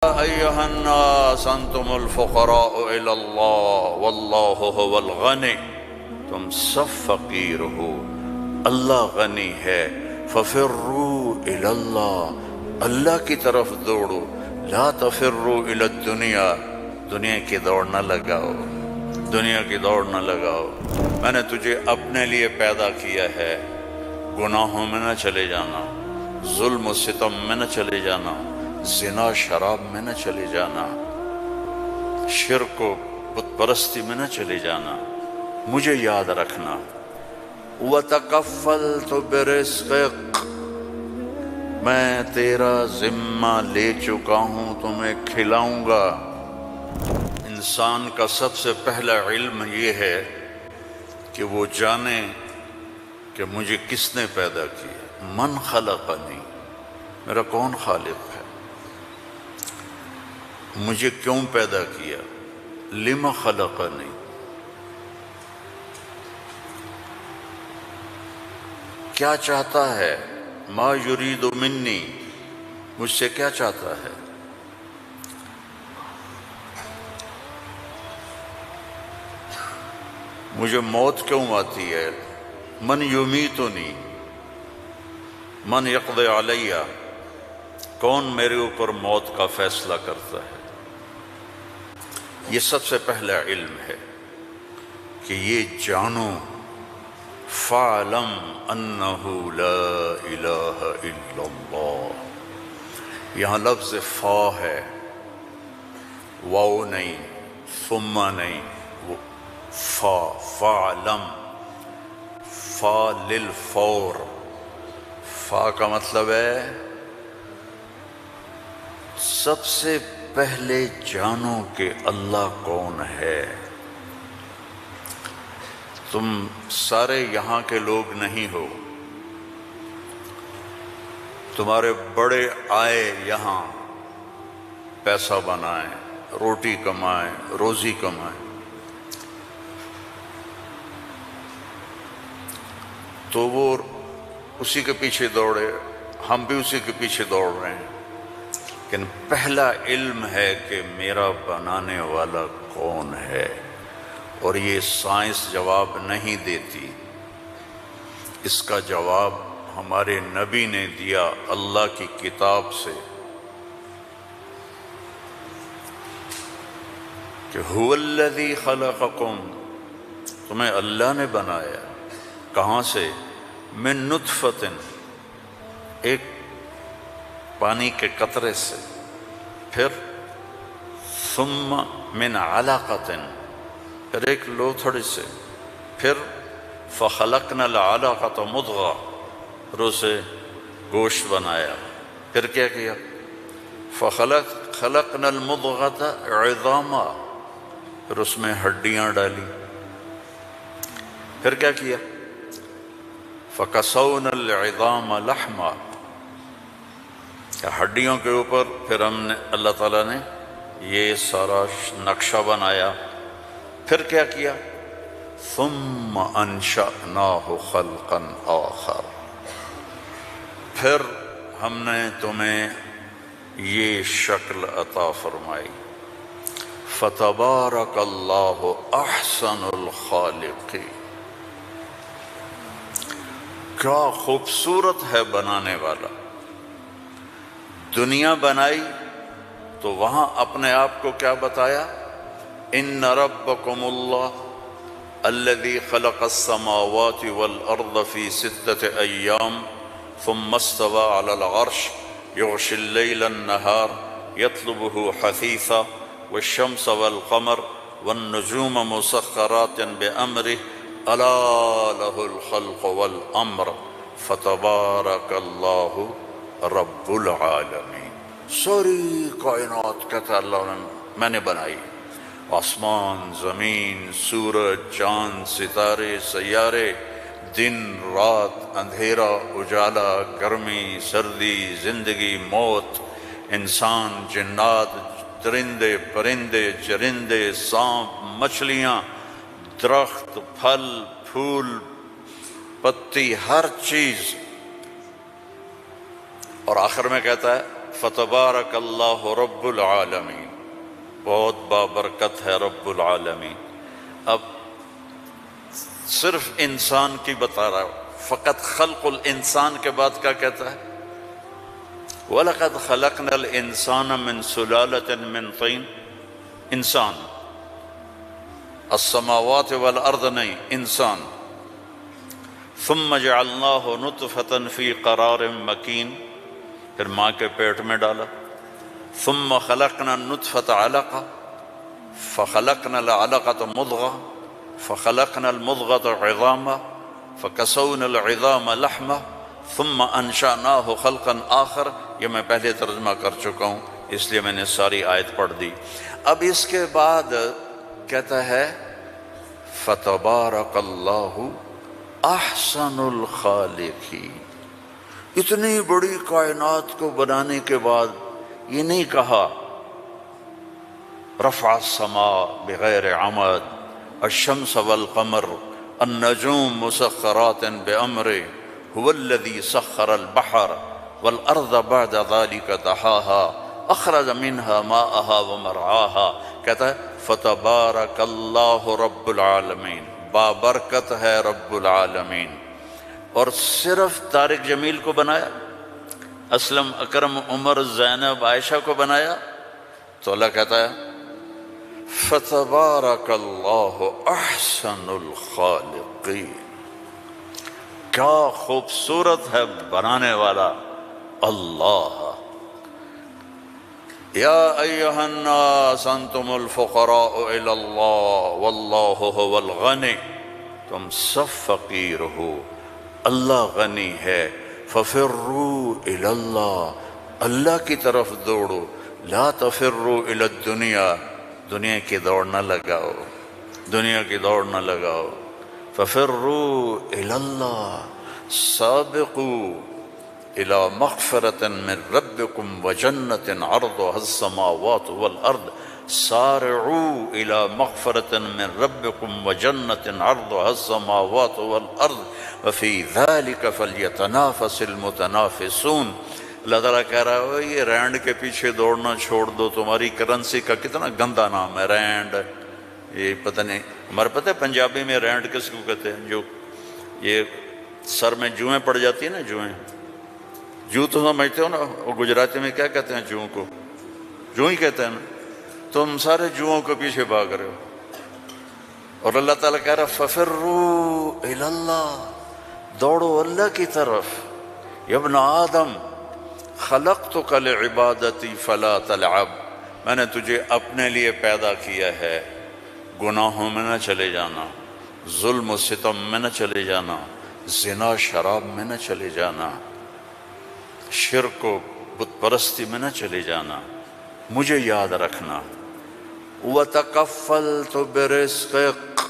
أيها الناس أنتم الفقراء إلى الله والله هو الغني تم سب فقیر ہو، اللہ غنی ہے۔ ففروا إلى اللہ، اللہ کی طرف دوڑو، لا تفروا إلى الدنیا، دنیا کی دوڑ نہ لگاؤ، دنیا کی دوڑ نہ لگاؤ۔ میں نے تجھے اپنے لیے پیدا کیا ہے، گناہوں میں نہ چلے جانا، ظلم و ستم میں نہ چلے جانا، زنا شراب میں نہ چلے جانا، شرک و بت پرستی میں نہ چلے جانا، مجھے یاد رکھنا۔ وَتَكَفَّلْتُ بِرِزْقِكَ، میں تیرا ذمہ لے چکا ہوں، تمہیں کھلاؤں گا۔ انسان کا سب سے پہلا علم یہ ہے کہ وہ جانے کہ مجھے کس نے پیدا کیا، من خلقنی، میرا کون خالق ہے، مجھے کیوں پیدا کیا، لم خلقنی، کیا چاہتا ہے، ما یرید منی، مجھ سے کیا چاہتا ہے۔ مجھے موت کیوں آتی ہے، من یمیتنی، من یقضی علیہ، کون میرے اوپر موت کا فیصلہ کرتا ہے۔ یہ سب سے پہلا علم ہے کہ یہ جانو، فَاعْلَمْ أَنَّهُ لَا إِلَٰهَ إِلَّا اللَّهُ، یہاں لفظ فا ہے، واو نہیں، ثم نہیں، فا، فَاعْلَمْ، فا للفور، فا کا مطلب ہے سب سے پہلے جانو کہ اللہ کون ہے۔ تم سارے یہاں کے لوگ نہیں ہو، تمہارے بڑے آئے یہاں پیسہ بنائیں، روٹی کمائیں، روزی کمائیں، تو وہ اسی کے پیچھے دوڑے، ہم بھی اسی کے پیچھے دوڑ رہے ہیں، لیکن پہلا علم ہے کہ میرا بنانے والا کون ہے۔ اور یہ سائنس جواب نہیں دیتی، اس کا جواب ہمارے نبی نے دیا اللہ کی کتاب سے، کہ هو الذی خلقکم، تمہیں اللہ نے بنایا، کہاں سے، من نطفۃ، ایک پانی کے قطرے سے، پھر ثم من علقۃ، پھر ایک لوتھڑی سے، پھر فخلقنا العلقۃ مضغہ، پھر اسے گوشت بنایا، پھر کیا کیا، خلقنا المضغۃ عظاما، پھر اس میں ہڈیاں ڈالی، پھر کیا کیا، فکسونا العظام لحما، ہڈیوں کے اوپر پھر ہم نے، اللہ تعالیٰ نے یہ سارا نقشہ بنایا، پھر کیا کیا، ثم انشأناہ خلقا آخر، پھر ہم نے تمہیں یہ شکل عطا فرمائی۔ فتبارک اللہ احسن الخالقین، کیا خوبصورت ہے بنانے والا۔ دنیا بنائی تو وہاں اپنے آپ کو کیا بتایا، ان ربکم اللہ الذی خلق السماوات والارض فی 6 ایام ثم استوى علی العرش یغشی اللیل النہار یطلبہ حثیثا والشمس والقمر والنجوم مسخرات بامرہ الا لہ الخلق والامر فتبارک اللہ رب العالمین۔ ساری کائنات کہتا اللہ نے میں نے بنائی، آسمان، زمین، سورج، چاند، ستارے، سیارے، دن، رات، اندھیرا، اجالا، گرمی، سردی، زندگی، موت، انسان، جنات، درندے، پرندے، چرندے، سانپ، مچھلیاں، درخت، پھل، پھول، پتی، ہر چیز، اور آخر میں کہتا ہے فتبارک اللہ رب العالمین، بہت بابرکت ہے رب العالمین۔ اب صرف انسان کی بتا رہا ہوں، فقط خلق الانسان کے بعد کیا کہتا ہے؟ وَلَقَدْ خَلَقْنَا الْإِنسَانَ مِنْ سُلَالَةٍ مِنْ طِينٍ، انسان، السماوات والارض نہیں، انسان۔ ثم جعلناه نطفة في قرار مكين، پھر ماں کے پیٹ میں ڈالا۔ ثم خلقنا النطفة علقة فخلقنا العلقة مضغة فخلقنا المضغة عظاما فكسونا العظام لحما ثم انشأناه خلقا آخر۔ یہ میں پہلے ترجمہ کر چکا ہوں، اس لیے میں نے ساری آیت پڑھ دی۔ اب اس کے بعد کہتا ہے فتبارک اللہ احسن الخالقین۔ اتنی بڑی کائنات کو بنانے کے بعد یہ نہیں کہا رفع السماء بغیر عمد الشمس والقمر النجوم مسخرات بأمره هو الذي سخر البحر والأرض بعد ذلك دحاها أخرج منها ماءها ومرعاها، کہتا ہے فتبارک اللہ رب العالمین، بابرکت ہے رب العالمین۔ اور صرف طارق جمیل کو بنایا، اسلم، اکرم، عمر، زینب، عائشہ کو بنایا؟ تو اللہ کہتا ہے فتبارک اللہ احسن الخالقین۔ کیا خوبصورت ہے بنانے والا اللہ۔ یا ایہا الناس انتم الفقراء الی اللہ واللہ هو الغنی، تم سب فقیر ہو، اللہ غنی ہے۔ ففروا الی اللہ، اللہ کی طرف دوڑو، لا تفروا الی الدنیا، دنیا کی دوڑ نہ لگاؤ، دنیا کی دوڑ نہ لگاؤ۔ ففروا الی اللہ، سابقوا الى مغفرة من ربكم وجنة عرضها السماوات والارض، سارعوا الى مغفرة من ربكم وجنة عرضها السماوات والارض وفي ذلك فليتنافس المتنافسون۔ اللہ تعالیٰ کہہ رہا ہے یہ رینڈ کے پیچھے دوڑنا چھوڑ دو، تمہاری کرنسی کا کتنا گندا نام ہے رینڈ۔ یہ پتہ نہیں، ہمارے پتہ ہے پنجابی میں رینڈ کس کو کہتے ہیں؟ جو یہ سر میں جوئیں پڑ جاتی ہیں نا، جوئیں، جو تو سمجھتے ہو نا، وہ گجراتی میں کیا کہتے ہیں جوؤں کو؟ جو ہی کہتے ہیں نا۔ تم سارے جوؤں کے پیچھے بھاگ رہے ہو، اور اللہ تعالیٰ کہہ رہا ففروا الی اللہ، دوڑو اللہ کی طرف۔ یا ابن آدم خلقتک لعبادتی فلا تلعب، میں نے تجھے اپنے لیے پیدا کیا ہے، گناہوں میں نہ چلے جانا، ظلم و ستم میں نہ چلے جانا، زنا شراب میں نہ چلے جانا، شرک و بت پرستی میں نہ چلے جانا، مجھے یاد رکھنا۔ وَتَكَفَّلْتُ بِرِزْقِكَ،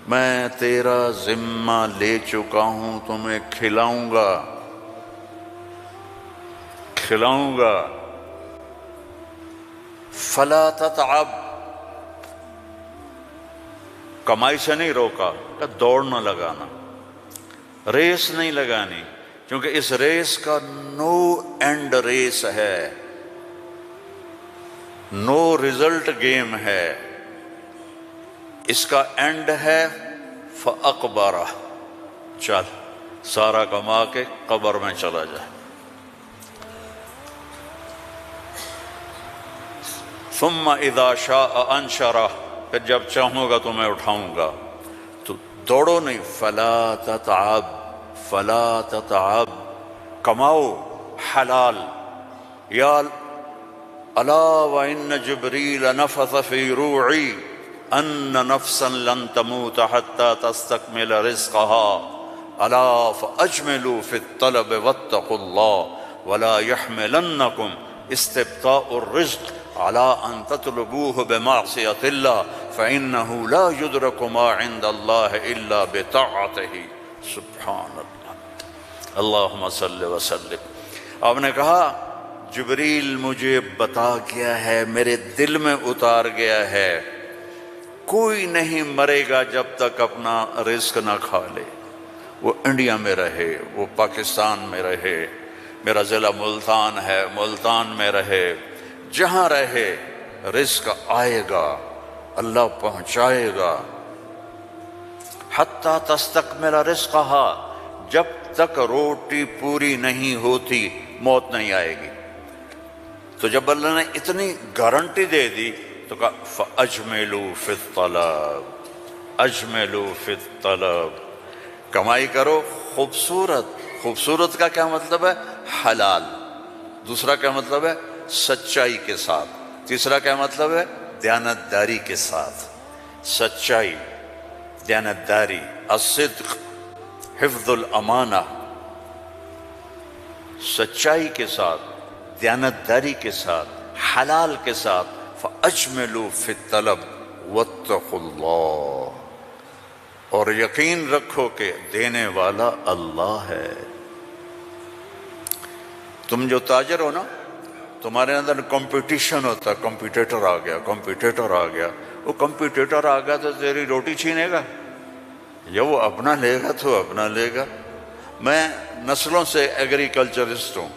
میں تیرا ذمہ لے چکا ہوں، تمہیں کھلاؤں گا، کھلاؤں گا۔ فَلَا تَتْعَبْ، کمائی سے نہیں روکا، کہ دوڑ نہ لگانا، ریس نہیں لگانی، کیونکہ اس ریس کا نو اینڈ ریس ہے، نو ریزلٹ گیم ہے، اس کا اینڈ ہے فَأَقْبَرَ، چل سارا کما کے قبر میں چلا جائے۔ ثم اذا شاء انشرہ، پھر جب چاہوں گا تو میں اٹھاؤں گا۔ تو دوڑو نہیں، فلا تتعب، فلا تتعب، کماؤ حلال۔ یا الا وان جبریل نفث فی روعی ان نفسا لن تموت حتى تستکمل رزقها الا فاجملوا في الطلب واتقوا الله ولا يحملنكم استبطاء الرزق على ان تطلبوه بمعصية الله فإنه لا يدرك ما عند الله إلا بطاعته۔ سبحان اللہ، اللہم صلی وسلم۔ آپ نے کہا جبریل مجھے بتا گیا ہے، میرے دل میں اتار گیا ہے، کوئی نہیں مرے گا جب تک اپنا رزق نہ کھا لے، وہ انڈیا میں رہے، وہ پاکستان میں رہے، میرا ضلع ملتان ہے، ملتان میں رہے، جہاں رہے رزق آئے گا، اللہ پہنچائے گا۔ حتیٰ تستکمل رزقہا، جب تک روٹی پوری نہیں ہوتی موت نہیں آئے گی۔ تو جب اللہ نے اتنی گارنٹی دے دی تو کہا فَأَجْمِلُوا فِي الطَّلَبِ، اجملوا فی الطلب، کمائی کرو خوبصورت۔ خوبصورت کا کیا مطلب ہے؟ حلال۔ دوسرا کیا مطلب ہے؟ سچائی کے ساتھ۔ تیسرا کیا مطلب ہے؟ دیانتداری کے ساتھ۔ سچائی، دیانتداری، الصدق، حفظ الامانہ، سچائی کے ساتھ، دیانتداری کے ساتھ، حلال کے ساتھ۔ فَأَجْمِلُوا فِي الطَّلَبِ وَاتَّقُوا اللَّهَ، اور یقین رکھو کہ دینے والا اللہ ہے۔ تم جو تاجر ہو نا، تمہارے اندر کمپٹیشن ہوتا ہے، کمپیٹیٹر آ گیا، کمپیٹیٹر آ گیا۔ وہ کمپیٹیٹر آ گیا تو تیری روٹی چھینے گا، یا وہ اپنا لے گا تو اپنا لے گا۔ میں نسلوں سے ایگریکلچرسٹ ہوں،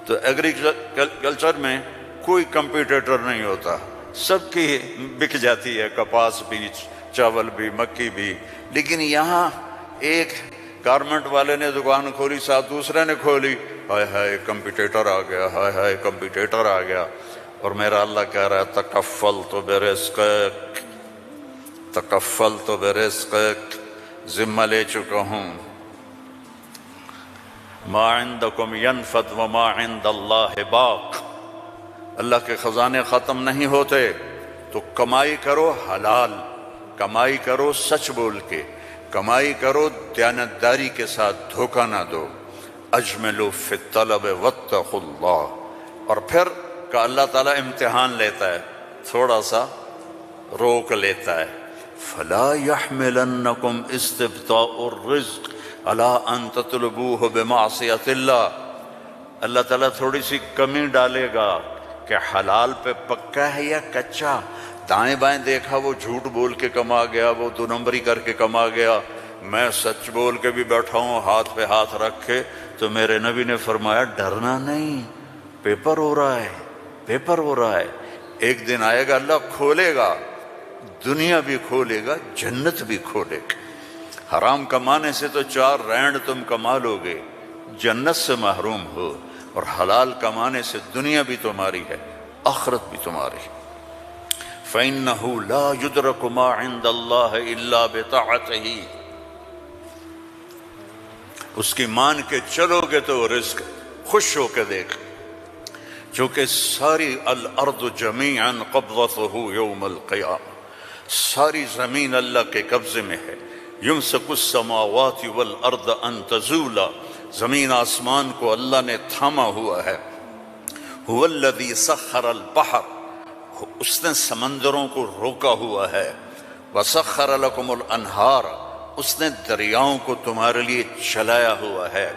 تو ایگریکلچر میں کوئی کمپیٹیٹر نہیں ہوتا، سب کی بک جاتی ہے، کپاس بھی، چاول بھی، مکی بھی۔ لیکن یہاں ایک گارمنٹ والے نے دکان کھولی، ساتھ دوسرے نے کھولی، ہائے ہائے کمپیٹیٹر آ گیا، ہائے ہائے کمپیٹیٹر آ گیا۔ اور میرا اللہ کہہ رہا ہے تکفلت برزقک، تکفلت برزقک، ذمہ لے چکا ہوں۔ ما عندکم ینفد وما عند اللہ باق، اللہ کے خزانے ختم نہیں ہوتے، تو کمائی کرو حلال، کمائی کرو سچ بول کے، کمائی کرو دیانتداری کے ساتھ، دھوکہ نہ دو۔ اجملوا فی الطلب واتقوا اللہ، اور پھر کہ اللہ تعالیٰ امتحان لیتا ہے، تھوڑا سا روک لیتا ہے۔ فلا يحملنکم استبطاء الرزق علی ان تطلبوہ بمعصیت اللہ، اللہ تعالیٰ تھوڑی سی کمی ڈالے گا کہ حلال پہ پکا ہے یا کچا۔ دائیں بائیں دیکھا وہ جھوٹ بول کے کما گیا، وہ دو نمبری کر کے کما گیا، میں سچ بول کے بھی بیٹھا ہوں ہاتھ پہ ہاتھ رکھ کے۔ تو میرے نبی نے فرمایا ڈرنا نہیں، پیپر ہو رہا ہے، پیپر ہو رہا ہے، ایک دن آئے گا اللہ کھولے گا، دنیا بھی کھولے گا، جنت بھی کھولے گا۔ حرام کمانے سے تو 4 رینڈ تم کما لو گے، جنت سے محروم ہو، اور حلال کمانے سے دنیا بھی تمہاری ہے، آخرت بھی تمہاری ہے۔ فَإِنَّهُ لَا يُدْرَكُ مَا عِندَ اللَّهِ إِلَّا بِطَاعَتِهِ، اس کی مان کے چلو گے تو رزق خوش ہو کے دیکھ، چونکہ ساری الارض جمیعا قبضتہ یوم القیامہ، ساری زمین اللہ کے قبضے میں ہے۔ یمسک السماوات والارض ان تزولا، زمین آسمان کو اللہ نے تھاما ہوا ہے۔ هو الذی سخر البحر، اس نے سمندروں کو روکا ہوا ہے۔ وسخر لکم الانہار، اس نے دریاؤں کو تمہارے لیے چلایا ہوا ہے۔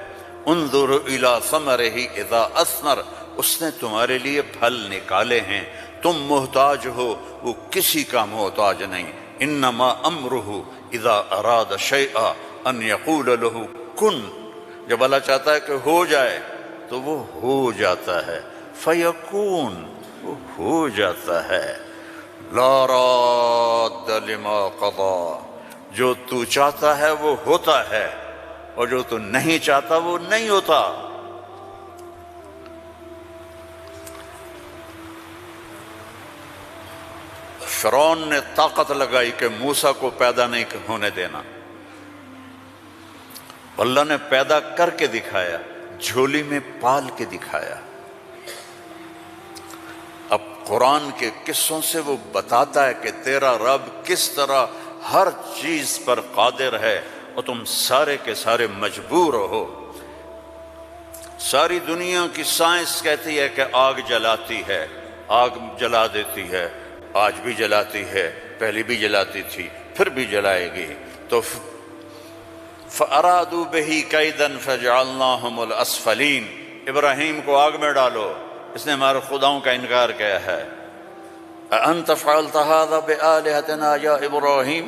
انظر الی ثمرہ اذا اثمر، اس نے تمہارے لیے پھل نکالے ہیں، تم محتاج ہو، وہ کسی کا محتاج نہیں۔ انما امرہ اذا اراد شیئا ان یقول له کن، جب اللہ چاہتا ہے کہ ہو جائے تو وہ ہو جاتا ہے، فیکون، وہ ہو جاتا ہے۔ لا راد لما قضا، جو تو چاہتا ہے وہ ہوتا ہے، اور جو تو نہیں چاہتا وہ نہیں ہوتا۔ فرعون نے طاقت لگائی کہ موسیٰ کو پیدا نہیں ہونے دینا، اللہ نے پیدا کر کے دکھایا، جھولی میں پال کے دکھایا۔ اب قرآن کے قصوں سے وہ بتاتا ہے کہ تیرا رب کس طرح ہر چیز پر قادر ہے، اور تم سارے کے سارے مجبور ہو۔ ساری دنیا کی سائنس کہتی ہے کہ آگ جلاتی ہے، آگ جلا دیتی ہے، آج بھی جلاتی ہے، پہلے بھی جلاتی تھی، پھر بھی جلائے گی۔ تو فَأَرَادُوا بِهِ كَيْدًا فَجَعَلْنَاهُمُ الْأَسْفَلِينَ، ابراہیم کو آگ میں ڈالو، اس نے ہمارے خداؤں کا انکار کیا ہے۔ أَأَنْتَ فَعَلْتَ هَذَا بِآلِهَتِنَا يَا إِبْرَاهِيمُ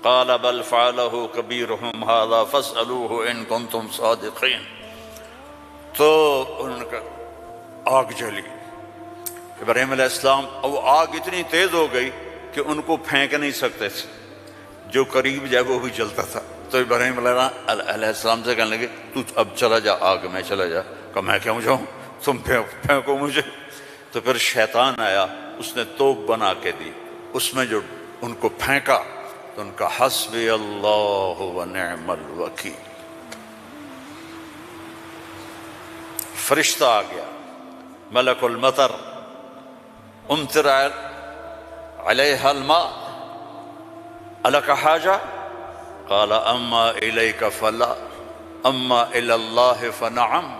قَالَ بَلْ فَعَلَهُ كَبِيرُهُمْ هَذَا فَاسْأَلُوهُ إِن كُنتُمْ صَادِقِينَ۔ تو ان کا آگ جلی۔ ابراہیم علیہ السلام، وہ آگ اتنی تیز ہو گئی کہ ان کو پھینک نہیں سکتے تھے، جو قریب جائے وہ بھی جلتا تھا۔ تو ابراہیم علیہ السلام سے کہنے لگے تو اب چلا جا آگ میں، چلا جا۔ کہا میں کیوں جاؤں، تم پھینکو مجھے۔ تو پھر شیطان آیا، اس نے توپ بنا کے دی، اس میں جو ان کو پھینکا تو ان کا حسبی اللہ و نعم الوکیل، فرشتہ آ گیا، ملک المطر، امطر علیہا الماء الک حاجہ، قال اما الیک فلا اما الی اللہ فنعم،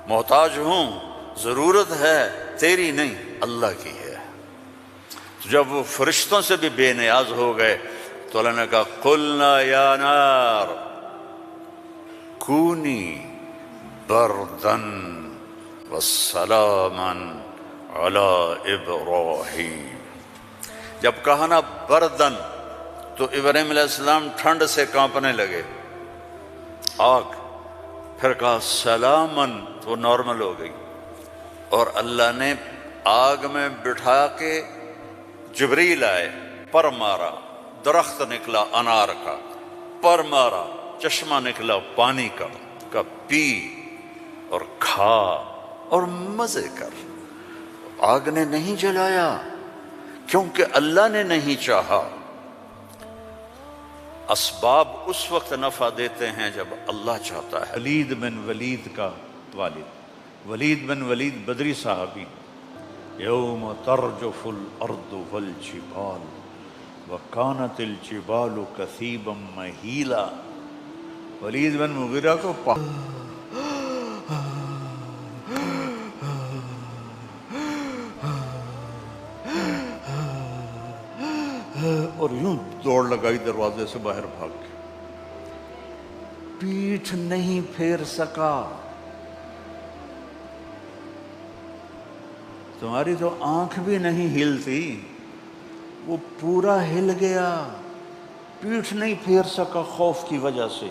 محتاج ہوں، ضرورت ہے تیری نہیں اللہ کی ہے۔ جب وہ فرشتوں سے بھی بے نیاز ہو گئے تو اللہ نے کہا قلنا یا نار کونی بردن وسلاما علی ابراہیم۔ جب کہا نا بردن تو ابراہیم علیہ السلام ٹھنڈ سے کانپنے لگے، آگ۔ پھر کہا سلامن تو وہ نارمل ہو گئی، اور اللہ نے آگ میں بٹھا کے جبریل آئے، پر مارا، درخت نکلا انار کا، پر مارا، چشمہ نکلا پانی کا پی اور کھا اور مزے کر۔ آگ نے نہیں جلایا کیونکہ اللہ نے نہیں چاہا۔ اسباب اس وقت نفع دیتے ہیں جب اللہ چاہتا ہے۔ ولید بن ولید کا والد، ولید بن ولید بدری صحابی، یوم ترجف الارض والجبال وکانت الجبال کثیبا مہیلا۔ ولید بن مغیرہ کو اور یوں دوڑ لگائی دروازے سے باہر بھاگ کے، پیٹھ نہیں پھیر سکا۔ تمہاری تو آنکھ بھی نہیں ہلتی، وہ پورا ہل گیا، پیٹھ نہیں پھیر سکا خوف کی وجہ سے۔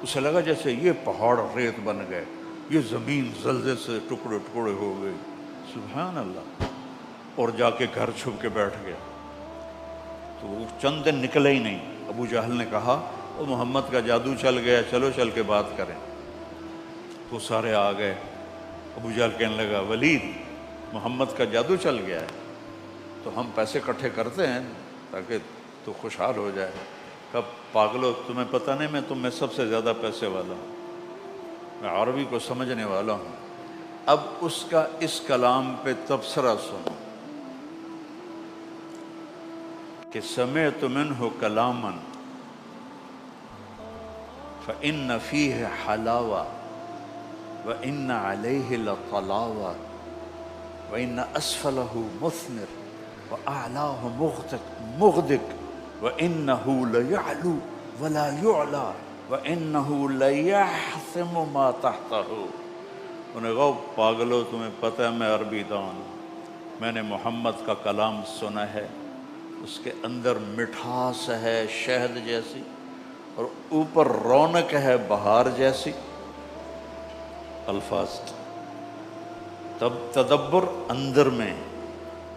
اسے لگا جیسے یہ پہاڑ ریت بن گئے، یہ زمین زلزلے سے ٹکڑے ٹکڑے ہو گئی، سبحان اللہ۔ اور جا کے گھر چھپ کے بیٹھ گیا۔ تو وہ چند دن نکلے ہی نہیں۔ ابو جہل نے کہا وہ محمد کا جادو چل گیا، چلو چل کے بات کریں۔ تو سارے آ گئے۔ ابو جہل کہنے لگا ولید محمد کا جادو چل گیا ہے، تو ہم پیسے اکٹھے کرتے ہیں تاکہ تو خوشحال ہو جائے۔ کب پاگلو، تمہیں پتہ نہیں میں تم میں سب سے زیادہ پیسے والا ہوں، میں عربی کو سمجھنے والا ہوں۔ اب اس کا اس کلام پہ تبصرہ سنو کہ سمعت منہ کلاما فإن فیہ حلاوہ وإن علیہ لطلاوہ وإن أسفله مثمر وأعلاه مغدق وإنه ليعلو ولا يعلى وإنه ليحثم ما تحته۔ انہیں کہا پاگلو، تمہیں پتہ ہے میں عربی دان ہوں، میں نے محمد کا کلام سنا ہے، اس کے اندر مٹھاس ہے شہد جیسی، اور اوپر رونق ہے بہار جیسی۔ الفاظ تب تدبر اندر میں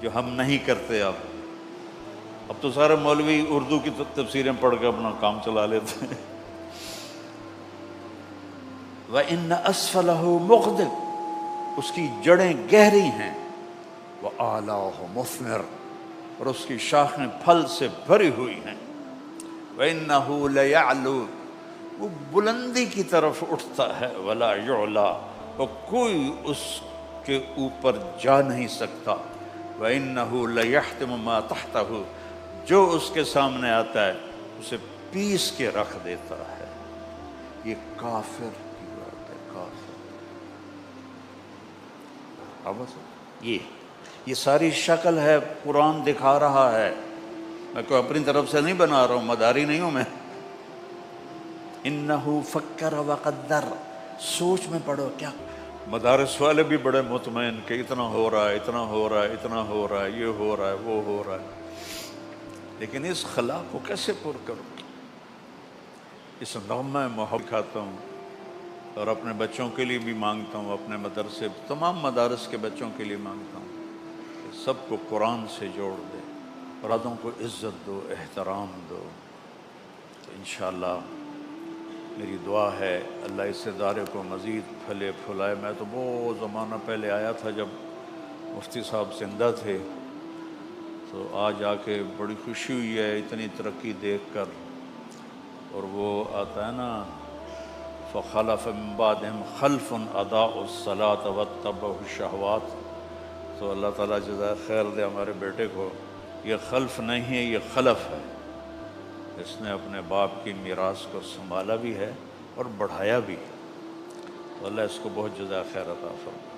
جو ہم نہیں کرتے۔ اب تو سارے مولوی اردو کی تفسیریں پڑھ کے اپنا کام چلا لیتے ہیں۔ وَإِنَّ أَسْفَلَهُ مُغْدِقٌ، اس کی جڑیں گہری ہیں، وَأَعْلَاهُ مُثْمِرٌ، اور اس کی شاخیں پھل سے بھری ہوئی ہیں، وَإِنَّهُ لَيَعْلُو، وہ بلندی کی طرف اٹھتا ہے، وَلَا يُعْلَى، اور کوئی اس کے اوپر جا نہیں سکتا، وَإِنَّهُ لَيَحْتِمُ مَا تَحْتَهُ، جو اس کے سامنے آتا ہے اسے پیس کے رکھ دیتا ہے۔ یہ کافر کی بات ہے، کافر۔ یہ ساری شکل ہے، قرآن دکھا رہا ہے، میں کوئی اپنی طرف سے نہیں بنا رہا ہوں، مداری نہیں ہوں میں۔ انہو فکر وقدر، سوچ میں پڑھو کیا۔ مدارس والے بھی بڑے مطمئن کہ اتنا ہو رہا ہے، اتنا ہو رہا ہے، اتنا ہو رہا ہے، یہ ہو رہا ہے، وہ ہو رہا ہے، لیکن اس خلا کو کیسے پر کروں؟ اس نغمہ محبت کھاتا ہوں اور اپنے بچوں کے لیے بھی مانگتا ہوں، اپنے مدرسے تمام مدارس کے بچوں کے لیے مانگتا ہوں کہ سب کو قرآن سے جوڑ دے، اولادوں کو عزت دو، احترام دو۔ تو انشاءاللہ میری دعا ہے اللہ اس ادارے کو مزید پھلے پھلائے۔ میں تو بہت زمانہ پہلے آیا تھا جب مفتی صاحب زندہ تھے، تو آج آ کے بڑی خوشی ہوئی ہے اتنی ترقی دیکھ کر۔ اور وہ آتا ہے نا فخلف من بعدہم خلف اضاعوا الصلاۃ واتبعوا الشہوات، تو اللہ تعالیٰ جزائے خیر دے ہمارے بیٹے کو۔ یہ خلف نہیں ہے، یہ خلف ہے، اس نے اپنے باپ کی میراث کو سنبھالا بھی ہے اور بڑھایا بھی ہے، تو اللہ اس کو بہت جزائے خیر عطا فرمائے۔